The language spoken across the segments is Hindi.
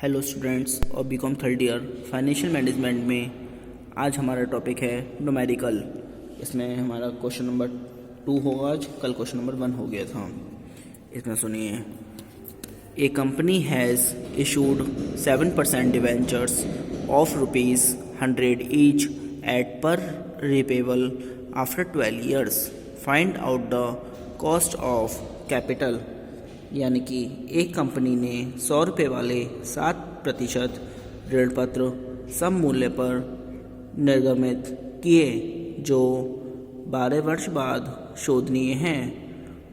हेलो स्टूडेंट्स और BCom third year financial management में आज हमारा टॉपिक है न्यूमेरिकल। इसमें हमारा क्वेश्चन नंबर 2 होगा। आज कल क्वेश्चन नंबर 1 हो गया था। इसमें सुनिए, a company has issued 7% debentures of ₹100 each at par repayable after 12 years. Find out the cost of capital. यानी कि एक कंपनी ने 100 रुपये वाले 7% ऋण पत्र सम मूल्य पर निर्गमित किए जो 12 वर्ष बाद शोधनीय हैं।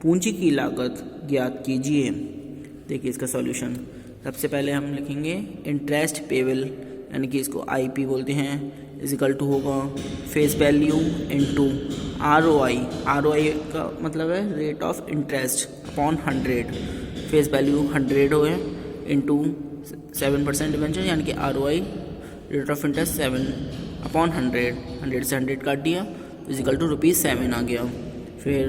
पूंजी की लागत ज्ञात कीजिए। देखिए इसका सॉल्यूशन। सबसे पहले हम लिखेंगे इंटरेस्ट पेबल, यानी कि इसको आईपी बोलते हैं, इजिकल टू होगा face value into ROI. ROI का मतलब है rate of interest upon 100। Face value 100 हो गए इंटू 7% डिवेंचर, यानी कि ROI rate of interest 7 upon 100। 100 से 100 काट दिया, इजिकल टू ₹7 आ गया। फिर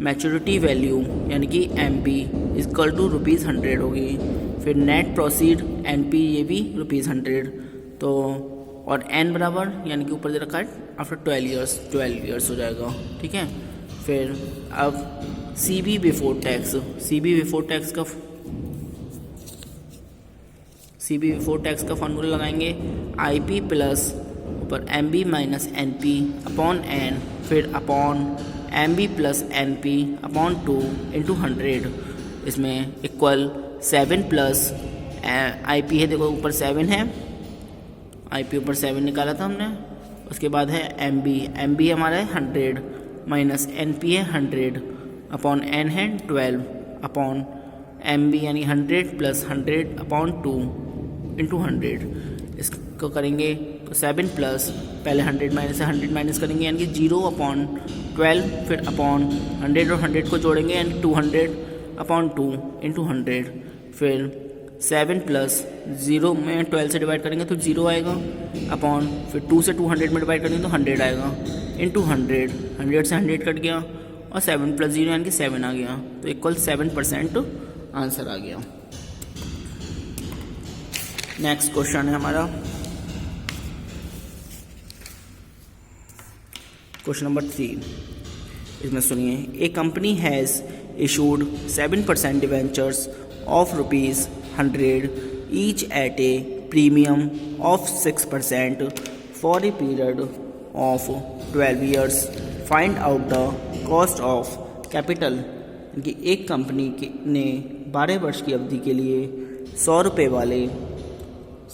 मैच्योरिटी वैल्यू यानी कि एमपी इजिकल टू ₹100 होगी। फिर नेट प्रोसीड एनपी, ये भी ₹100। तो और एन बराबर यानी कि ऊपर दे रखा है आफ्टर 12 ईयर्स हो जाएगा। ठीक है। फिर अब सी बी बिफोर टैक्स का फॉर्मूला लगाएंगे। आई पी प्लस ऊपर M B minus N P upon N, फिर upon M B plus N P upon 2 into 100। इसमें इक्वल 7 प्लस आई पी है, देखो ऊपर 7 है, आई पी ऊपर 7 निकाला था हमने। उसके बाद है एम बी हमारा है 100 माइनस एन पी है 100 अपॉन एन है 12 अपॉन एम बी यानी 100 प्लस 100 अपॉन 2 इंटू 100। इसको करेंगे तो 7 प्लस पहले 100 माइनस करेंगे यानी कि 0 अपॉन 12, फिर अपॉन 100 और 100 को जोड़ेंगे यानी 200 अपॉन 2 इंटू 100। फिर 7 प्लस 0 में 12 से डिवाइड करेंगे तो 0 आएगा, अपॉन फिर 2 से 200 में डिवाइड करेंगे तो 100 आएगा इंटू 100 से 100 कट गया और 7 प्लस 0 यानी कि 7 आ गया। तो इक्वल 7% आंसर आ गया। नेक्स्ट क्वेश्चन है हमारा क्वेश्चन नंबर 3। इसमें सुनिए, a company has issued 7% debentures of ₹100 each at a premium of 6% for a period of 12 years. Find out the cost of capital. कि एक कंपनी ने 12 वर्ष की अवधि के लिए 100 रुपये वाले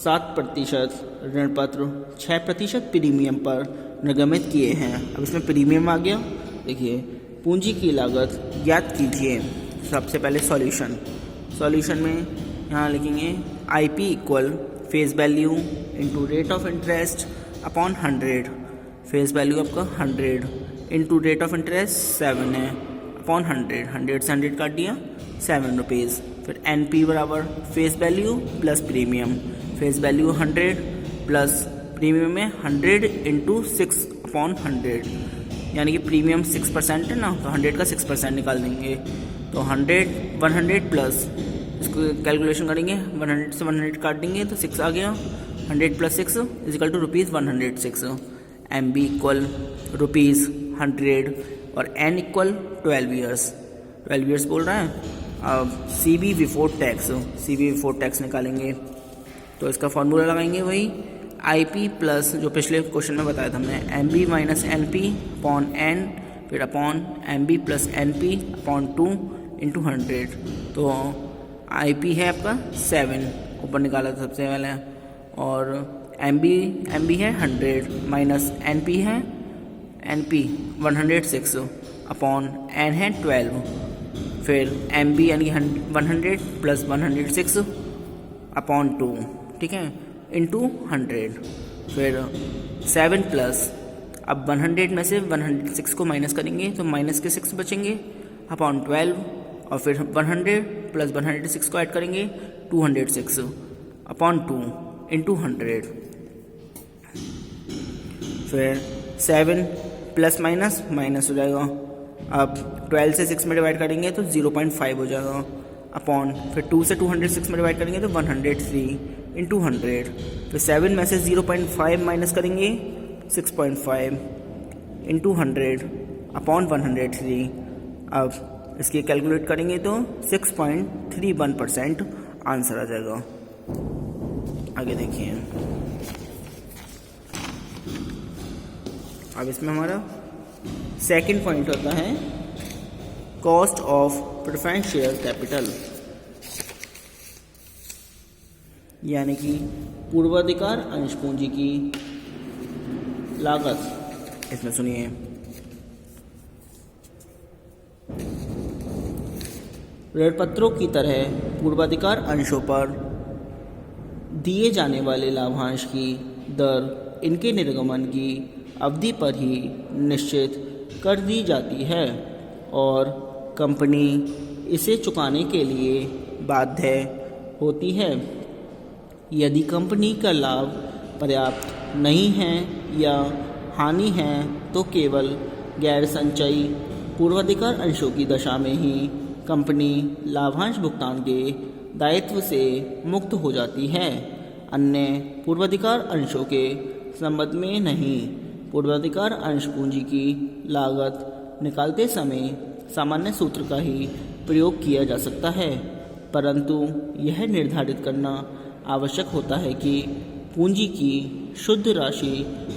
7% ऋण पत्र 6% प्रीमियम पर निर्गमित किए हैं। अब इसमें प्रीमियम आ गया। देखिए, पूंजी की लागत ज्ञात कीजिए। सबसे पहले सॉल्यूशन में यहाँ लिखेंगे I P equal face value into rate of interest upon 100। Face value आपका 100 इंटू रेट ऑफ इंटरेस्ट 7 है अपॉन 100 से 100 काट दिया, ₹7। फिर एन पी बराबर face value plus premium. Face value 100 plus premium में 100 इंटू 6 अपॉन 100, यानी कि प्रीमियम 6% है ना, तो 100 का 6% निकाल देंगे। तो 100 प्लस इसको कैलकुलेशन करेंगे, 100 से 100 काट देंगे तो 6 आ गया। 100 plus 6 equal to ₹106। M B equal ₹100 और एन इक्वल 12 ईयर्स बोल रहा है। अब सी बी बिफोर टैक्स निकालेंगे तो इसका फॉर्मूला लगाएंगे वही आई पी प्लस जो पिछले क्वेश्चन में बताया था हमने, M B minus N P upon N, फिर upon M B plus N P upon 2 into 100। तो आई पी है आपका 7 ऊपर निकाला था सबसे पहले, और एम बी है 100 minus N P 106 upon N है 12। फिर एम बी यानी 100 प्लस 106 अपॉन 2, ठीक है, इंटू 100। फिर 7 प्लस अब 100 में से 106 को माइनस करेंगे तो माइनस के 6 बचेंगे अपॉन 12, और फिर 100 प्लस 106 को ऐड करेंगे 206 अपॉन 2 इंटू 100। फिर 7 प्लस माइनस हो जाएगा। अब 12 से 6 में डिवाइड करेंगे तो 0.5 हो जाएगा अपॉन, फिर 2 से 206 में डिवाइड करेंगे तो 103 इंटू 100, फिर 7 में से 0.5 माइनस करेंगे 6.5 इंटू 100 अपॉन 103। अब इसके कैलकुलेट करेंगे तो 6.31% आंसर आ जाएगा। आगे देखिए, अब इसमें हमारा सेकंड पॉइंट होता है cost of preference share capital, यानी कि पूर्वाधिकार अंश पूंजी की लागत। इसमें सुनिए, ऋणपत्रों की तरह पूर्वाधिकार अंशों पर दिए जाने वाले लाभांश की दर इनके निर्गमन की अवधि पर ही निश्चित कर दी जाती है और कंपनी इसे चुकाने के लिए बाध्य होती है। यदि कंपनी का लाभ पर्याप्त नहीं है या हानि है तो केवल गैर संचयी पूर्वाधिकार अंशों की दशा में ही कंपनी लाभांश भुगतान के दायित्व से मुक्त हो जाती है, अन्य पूर्वाधिकार अंशों के संबंध में नहीं। पूर्वाधिकार अंश पूंजी की लागत निकालते समय सामान्य सूत्र का ही प्रयोग किया जा सकता है, परंतु यह निर्धारित करना आवश्यक होता है कि पूंजी की शुद्ध राशि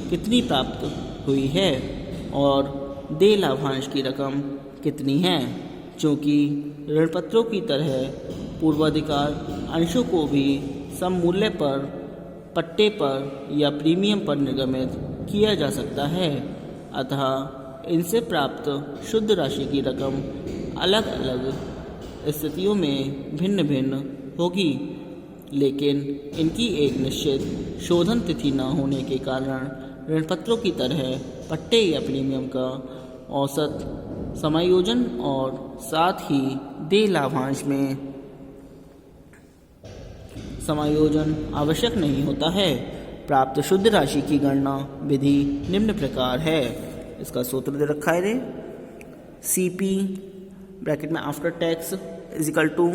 कितनी प्राप्त हुई है और देय लाभांश की रकम कितनी है, क्योंकि ऋणपत्रों की तरह पूर्वाधिकार अंशों को भी सम मूल्य पर, पट्टे पर या प्रीमियम पर निर्गमित किया जा सकता है। अतः इनसे प्राप्त शुद्ध राशि की रकम अलग अलग स्थितियों में भिन्न भिन्न होगी, लेकिन इनकी एक निश्चित शोधन तिथि न होने के कारण ऋणपत्रों की तरह पट्टे या प्रीमियम का औसत समायोजन और साथ ही देय लाभांश में समायोजन आवश्यक नहीं होता है। प्राप्त शुद्ध राशि की गणना विधि निम्न प्रकार है। इसका सूत्र दे रखा है रे, CP ब्रैकेट में after tax is equal to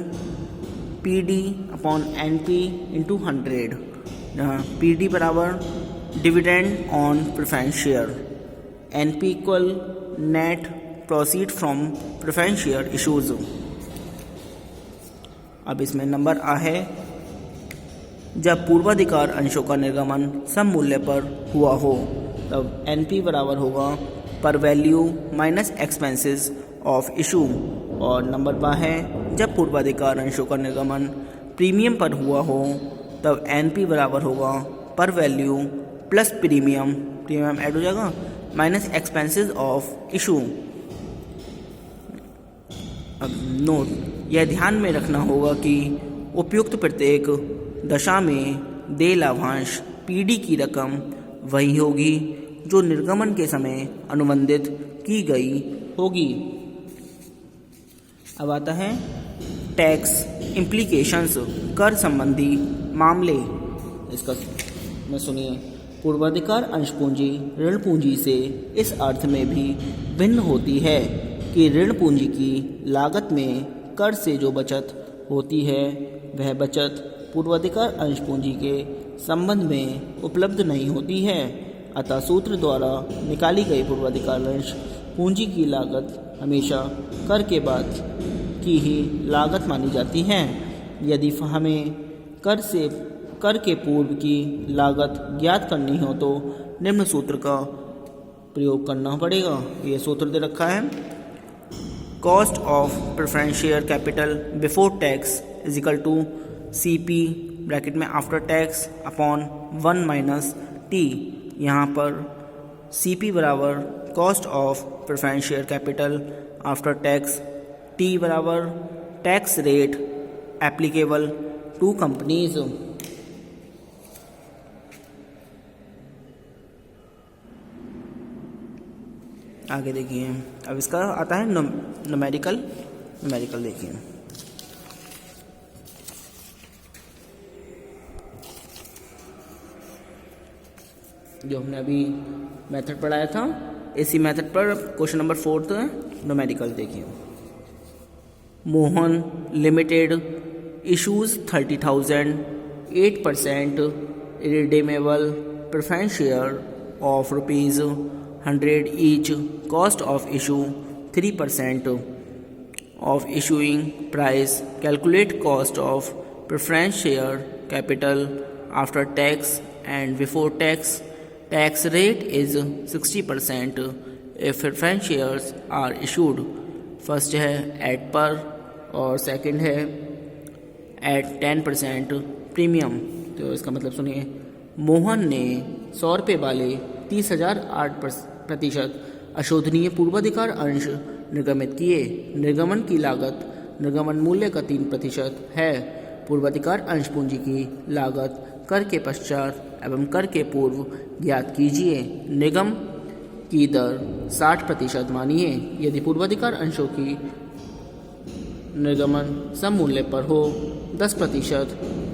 PD upon NP into 100, जहाँ PD बराबर dividend on preference share, NP equal net proceed from preference share issues. अब इसमें नंबर आ है, जब पूर्वाधिकार अंशों का निर्गमन सम मूल्य पर हुआ हो तब NP बराबर होगा पर value minus expenses of issue, और नंबर बा है जब पूर्वाधिकार अंशों का निर्गमन प्रीमियम पर हुआ हो तब NP बराबर होगा पर वैल्यू प्लस प्रीमियम ऐड हो जाएगा माइनस एक्सपेंसेस ऑफ इशू। अब नोट, यह ध्यान में रखना होगा कि उपयुक्त प्रत्येक दशा में देय लाभांश PD की रकम वही होगी जो निर्गमन के समय अनुबंधित की गई होगी। अब आता है टैक्स इम्प्लीकेशंस, कर संबंधी मामले। इसका में सुनिए, पूर्वाधिकार अंश पूंजी ऋण पूंजी से इस अर्थ में भी भिन्न होती है कि ऋण पूंजी की लागत में कर से जो बचत होती है वह बचत पूर्वाधिकार अंश पूंजी के संबंध में उपलब्ध नहीं होती है। अतः सूत्र द्वारा निकाली गई पूर्वाधिकार अंश पूंजी की लागत हमेशा कर के बाद की ही लागत मानी जाती है। यदि हमें कर के पूर्व की लागत ज्ञात करनी हो तो निम्न सूत्र का प्रयोग करना पड़ेगा। ये सूत्र दे रखा है, cost of preference share capital before tax is equal to CP bracket में after tax upon 1 minus T। यहाँ पर CP बराबर cost of preference share capital after tax, T बराबर tax rate applicable to companies. आगे देखिए, अब इसका आता है न्यूमेरिकल देखिए। जो हमने अभी मेथड पढ़ाया था, इसी मेथड पर क्वेश्चन नंबर 4 है न्यूमेरिकल देखिए। Mohan limited issues 30,000 8% redeemable preference share of rupees 100 each. Cost of issue 3% of issuing price. Calculate cost of preference share capital after tax and before tax. Tax rate is 60% if preference shares are issued. First है एट पर और सेकंड है एट 10% प्रीमियम। तो इसका मतलब सुनिए, मोहन ने 100 रुपये वाले 30,008% अशोधनीय पूर्वाधिकार अंश निर्गमित किए। निर्गमन की लागत निर्गमन मूल्य का 3% है। पूर्वाधिकार अंश पूंजी की लागत कर के पश्चात एवं कर के पूर्व ज्ञात कीजिए। निगम की दर 60% मानिए यदि पूर्वाधिकार अंशों की निर्गमन सम मूल्य पर हो, 10%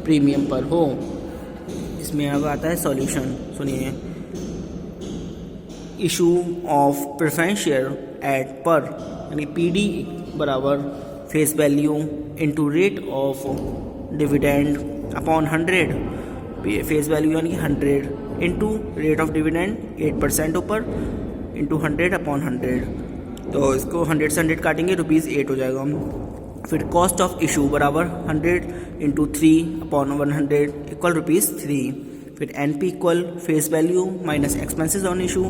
प्रीमियम पर हो। इसमें अब आता है सॉल्यूशन, सुनिए। Issue of preference share eight पर यानी PD बराबर face value into rate of dividend upon 100। Face value यानी 100 इंटू रेट ऑफ डिविडेंड 8% ऊपर इंटू 100 अपॉन 100। तो इसको 100 से 100 काटेंगे, ₹8 हो जाएगा। फिर कॉस्ट ऑफ इशू बराबर 100 इंटू 3 अपॉन 100 इक्वल ₹3। फिर NP equal face value minus expenses on issue.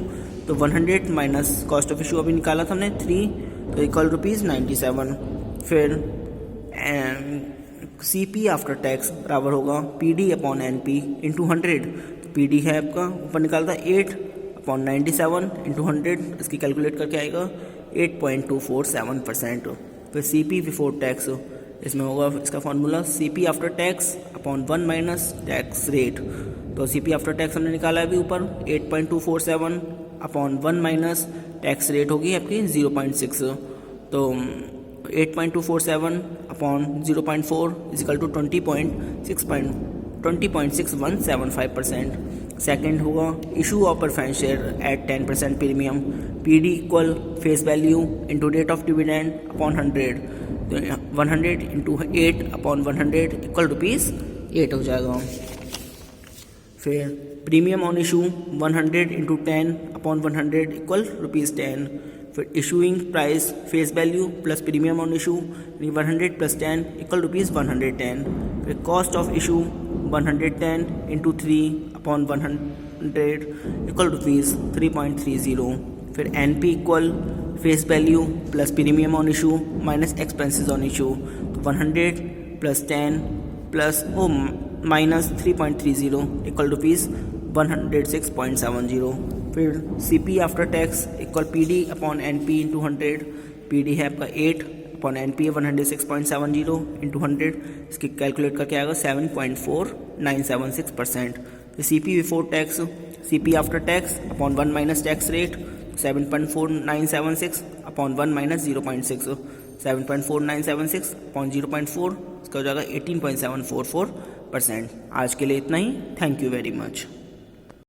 तो 100 माइनस कॉस्ट ऑफ इशू अभी निकाला था हमने 3, तो इक्वल ₹97। फिर CP आफ्टर टैक्स बराबर होगा PD upon NP into 100। PD है आपका ऊपर निकालता 8 अपॉन 97 इंटू 100, इसकी कैलकुलेट करके आएगा 8.247%। फिर CP बिफोर टैक्स, इसमें होगा इसका formula CP after tax upon 1 minus tax rate. तो CP आफ्टर टैक्स हमने निकाला है अभी ऊपर 8.247 अपॉन 1 माइनस टैक्स रेट होगी आपकी 0.6। तो 8.247 अपॉन 0.4 इजिकल टू 20.6175%। सेकेंड होगा issue of preference share eight 10% premium. PD equal face value into rate of dividend upon 100। तो 100 इंटू 8 अपॉन 100 इक्वल ₹8 हो जाएगा। फिर premium on issue 100 into 10 upon 100 equal ₹10। फिर issuing price face value plus premium on issue 100 plus 10 equal ₹110। फिर cost of issue 110 into 3 upon 100 equal ₹3.30। फिर NP equal face value plus premium on issue minus expenses on issue. तो 100 प्लस 10 प्लस माइनस 3.30 इक्वल ₹106.70। फिर CP after tax equal PD upon NP into 100। PD है आपका 8 अपॉन NP है 106.70 इंटू 100, इसकी कैलकुलेट करके आएगा 7.4976%। फिर CP before tax CP after tax upon 1 minus tax rate 7.4976 upon 1 minus 0.6। 7.4976 upon 0.4 इसका हो जाएगा 18.744%। आज के लिए इतना ही। Thank you very much.